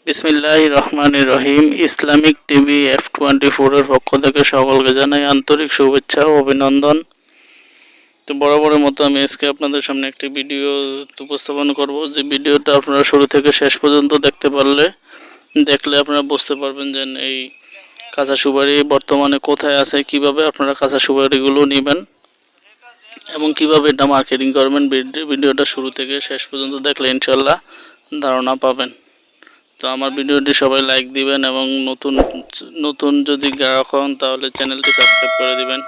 বিসমিল্লাহির রহমানির রহিম। Islamic TV F24 এর পক্ষ থেকে সকলকে জানাই আন্তরিক শুভেচ্ছা ও অভিনন্দন। তো বরাবরের মতো আমি আজকে আপনাদের সামনে একটি ভিডিও উপস্থাপন করব, যে ভিডিওটা আপনারা শুরু থেকে শেষ পর্যন্ত দেখলে আপনারা বুঝতে পারবেন যে এই কাঁচা সুপারি বর্তমানে কোথায় আছে, কিভাবে আপনারা কাঁচা সুপারিগুলো নেবেন এবং কিভাবে এটা মার্কেটিং করবেন। ভিডিওটা শুরু থেকে শেষ পর্যন্ত দেখলে ইনশাল্লাহ ধারণা পাবেন। তো আমার ভিডিওটি সবাই লাইক দিবেন এবং নতুন যদি গ্রাহক হন তাহলে চ্যানেলটি সাবস্ক্রাইব করে দিবেন।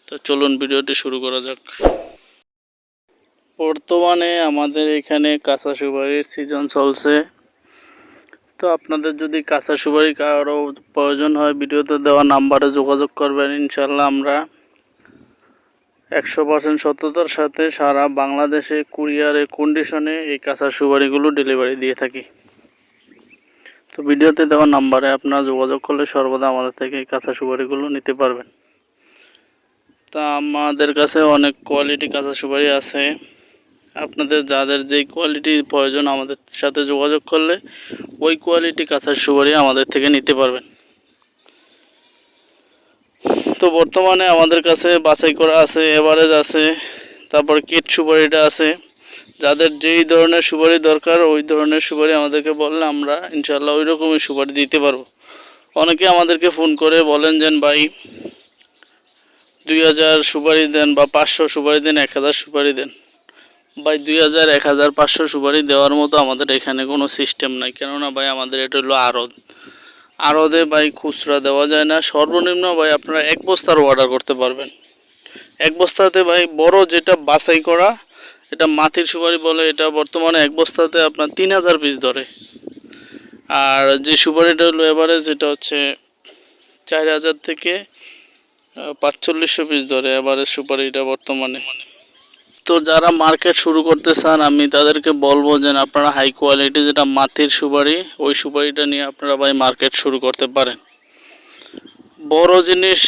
তো চলুন ভিডিওটি শুরু করা যাক। বর্তমানে আমাদের এখানে কাঁচা সুপারির সিজন চলছে। তো আপনাদের যদি কাঁচা সুপারি কারো প্রয়োজন হয়, ভিডিওতে দেওয়া নাম্বারে যোগাযোগ করবেন। ইনশাল্লাহ আমরা 100% সততার সাথে সারা বাংলাদেশে কুরিয়ারে কন্ডিশনে এই কাঁচা সুপারিগুলো ডেলিভারি দিয়ে থাকি। তো ভিডিওতে দেওয়া নাম্বারে আপনারা যোগাযোগ করলে সর্বদা আমাদের থেকে এই কাঁচা সুপারিগুলো নিতে পারবেন। তা আমাদের কাছে অনেক কোয়ালিটি কাঁচা সুপারি আছে। আপনাদের যাদের যেই কোয়ালিটির প্রয়োজন আমাদের সাথে যোগাযোগ করলে ওই কোয়ালিটি কাঁচা সুপারি আমাদের থেকে নিতে পারবেন। তো বর্তমানে আমাদের কাছে বাছাই করা আছে, এভারেজ আছে, তারপর কিট সুপারিটা আছে। যাদের যেই ধরনের সুপারি দরকার ওই ধরনের সুপারি আমাদেরকে বললে আমরা ইনশাল্লাহ ওই রকমই সুপারি দিতে পারবো। অনেকে আমাদেরকে ফোন করে বলেন যে ভাই 2000 সুপারি দেন বা 500 সুপারি দেন, 1000 সুপারি দেন। ভাই 2000, 1000, 500 সুপারি দেওয়ার মতো আমাদের এখানে কোনো সিস্টেম নাই। কেননা ভাই আমাদের এটা হলো আড়তে ভাই খুচরা দেওয়া যায় না। সর্বনিম্ন ভাই আপনারা 1 বস্তার অর্ডার করতে পারবেন। 1 বস্তাতে ভাই বড় যেটা বাছাই করা, এটা মাটির সুপারি বলে, এটা বর্তমানে 1 বস্তাতে আপনার 3000 পিস ধরে। আর যে সুপারিটা হলো এভারেজ, এটা হচ্ছে 4000 থেকে 4500 পিস ধরে এভারেজ সুপারিটা বর্তমানে। তো যারা মার্কেট শুরু করতে চান আমি তাদেরকে বলবো যে আপনারা হাই কোয়ালিটি যেটা মাটির সুপারি, ওই সুপারিটা নিয়ে আপনারা ভাই মার্কেট শুরু করতে পারেন। বড় জিনিস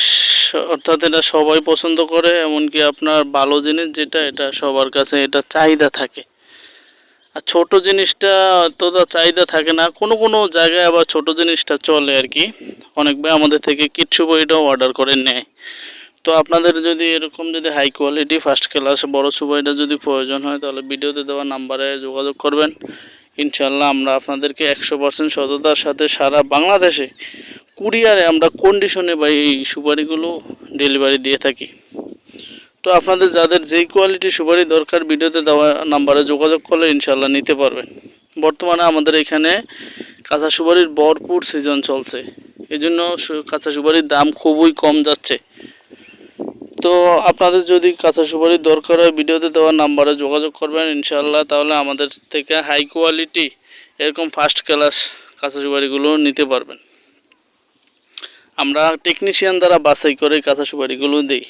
অর্থাৎ এটা সবাই পছন্দ করে, এমনকি আপনার ভালো জিনিস যেটা, এটা সবার কাছে এটা চাহিদা থাকে। আর ছোট জিনিসটা অতটা চাহিদা থাকে না, কোনো কোনো জায়গায় আবার ছোট জিনিসটা চলে আর কি। অনেক ভাই আমাদের থেকে কিট সুপারিটাও অর্ডার করে নেয়। তো আপনাদের যদি এরকম যদি হাই কোয়ালিটি ফার্স্ট ক্লাস বড় সুপারিটা যদি প্রয়োজন হয় তাহলে ভিডিওতে দেওয়া নাম্বারে যোগাযোগ করবেন। ইনশাল্লাহ আমরা আপনাদেরকে 100% সততার সাথে সারা বাংলাদেশে কুরিয়ারে আমরা কন্ডিশনে বা এই সুপারিগুলো ডেলিভারি দিয়ে থাকি। তো আপনাদের যাদের যেই কোয়ালিটি সুপারি দরকার ভিডিওতে দেওয়া নাম্বারে যোগাযোগ করলে ইনশাল্লাহ নিতে পারবেন। বর্তমানে আমাদের এখানে কাঁচা সুপারির ভরপুর সিজন চলছে, এই জন্য কাঁচা সুপারির দাম খুবই কম যাচ্ছে। তো আপনাদের যদি কাঁচা সুপারির দরকার হয় ভিডিওতে দেওয়া নাম্বারে যোগাযোগ করবেন ইনশাল্লাহ, তাহলে আমাদের থেকে হাই কোয়ালিটি এরকম ফার্স্ট ক্লাস কাঁচা সুপারিগুলো নিতে পারবেন। আমরা টেকনিশিয়ান দ্বারা বাছাই করে কাঁচা সুপারিগুলো দিই।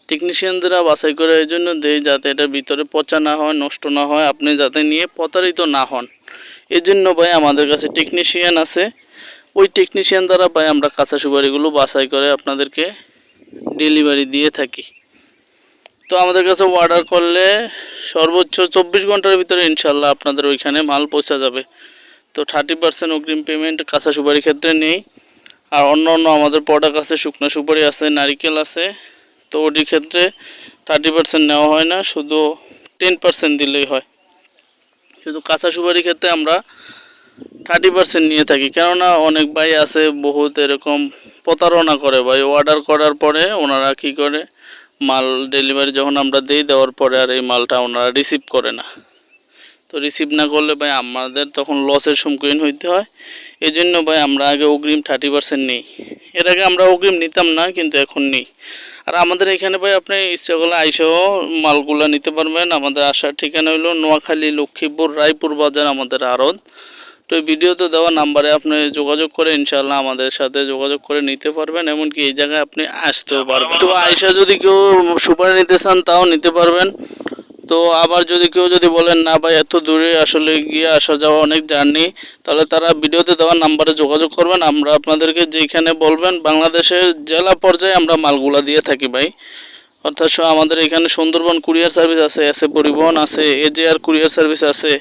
টেকনিশিয়ান দ্বারা বাছাই করে এই জন্য দেই যাতে এটার ভিতরে পচা না হয়, নষ্ট না হয়, আপনি যাতে নিয়ে প্রতারিত না হন। এই জন্য ভাই আমাদের কাছে টেকনিশিয়ান আছে, ওই টেকনিশিয়ান দ্বারা ভাই আমরা কাঁচা সুপারিগুলো বাছাই করে আপনাদেরকে ডেলিভারি দিয়ে থাকি। তো আমাদের কাছে অর্ডার করলে সর্বোচ্চ 24 ঘন্টার ভিতরে ইনশাল্লাহ আপনাদের ওইখানে মাল পৌঁছা যাবে। তো 30% অগ্রিম পেমেন্ট কাঁচা সুপারির ক্ষেত্রে নেই। আর অন্য আমাদের প্রোডাক্ট আছে, শুকনো সুপারি আছে, নারিকেল আছে। তো ওটির ক্ষেত্রে 30% নেওয়া হয় না, শুধু 10% দিলেই হয়। শুধু কাঁচা সুপারির ক্ষেত্রে আমরা 30% নিয়ে থাকি। কেননা অনেক ভাই আছে বহুত এরকম প্রতারণা করে ভাই, অর্ডার করার পরে ওনারা কী করে, মাল ডেলিভারি যখন আমরা দেওয়ার পরে আর এই মালটা ওনারা রিসিভ করে না। তো রিসিভ না করলে ভাই আমাদের তখন লসের সম্মুখীন হইতে হয়। এই জন্য ভাই আমরা আগে অগ্রিম 30% নিই। এর আগে আমরা অগ্রিম নিতাম না, কিন্তু এখন নিই। আর আমাদের এখানে ভাই আপনি ইচ্ছা করলে আইসেও মালগুলো নিতে পারবেন। আমাদের আসার ঠিকানা হলো নোয়াখালী, লক্ষ্মীপুর, রায়পুর বাজার আমাদের আড়ত। তো এই ভিডিওতে দেওয়া নাম্বারে আপনি যোগাযোগ করে ইনশাল্লাহ আমাদের সাথে যোগাযোগ করে নিতে পারবেন, এমনকি এই জায়গায় আপনি আসতেও পারবেন। তো আইসা যদি কেউ সুপারি নিতে চান তাও নিতে পারবেন। তো আবার যদি কেউ বলেন না ভাই এত দূরে আসলে গিয়ে আসা যাওয়া অনেক জার্নি, তাহলে তারা ভিডিওতে দেওয়া নাম্বারে যোগাযোগ করবেন। আমরা আপনাদেরকে যেখানে বলবেন বাংলাদেশের জেলা পর্যায়ে আমরা মালগুলা দিয়ে থাকি ভাই। অর্থাৎ আমাদের এখানে সুন্দরবন কুরিয়ার সার্ভিস আছে, এসএ পরিবহন আছে, এজেআর কুরিয়ার সার্ভিস আছে,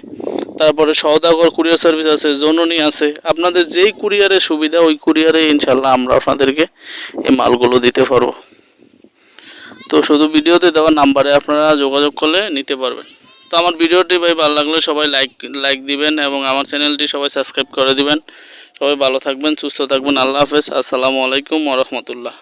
তারপরে সওদাগর কুরিয়ার সার্ভিস আছে, জননী আছে। আপনাদের যেই কুরিয়ারের সুবিধা ওই কুরিয়ারে ইনশাল্লাহ আমরা আপনাদেরকে এই মালগুলো দিতে পারবো। তো শুধু ভিডিওতে দেওয়া নাম্বারে আপনারা যোগাযোগ করলে নিতে পারবেন। তো আমার ভিডিওটি ভাই ভালো লাগলে সবাই লাইক দিবেন এবং আমার চ্যানেলটি সবাই সাবস্ক্রাইব করে দিবেন। সবাই ভালো থাকবেন, সুস্থ থাকবেন। আল্লাহ হাফেজ। আসসালামু আলাইকুম ওয়া রাহমাতুল্লাহ।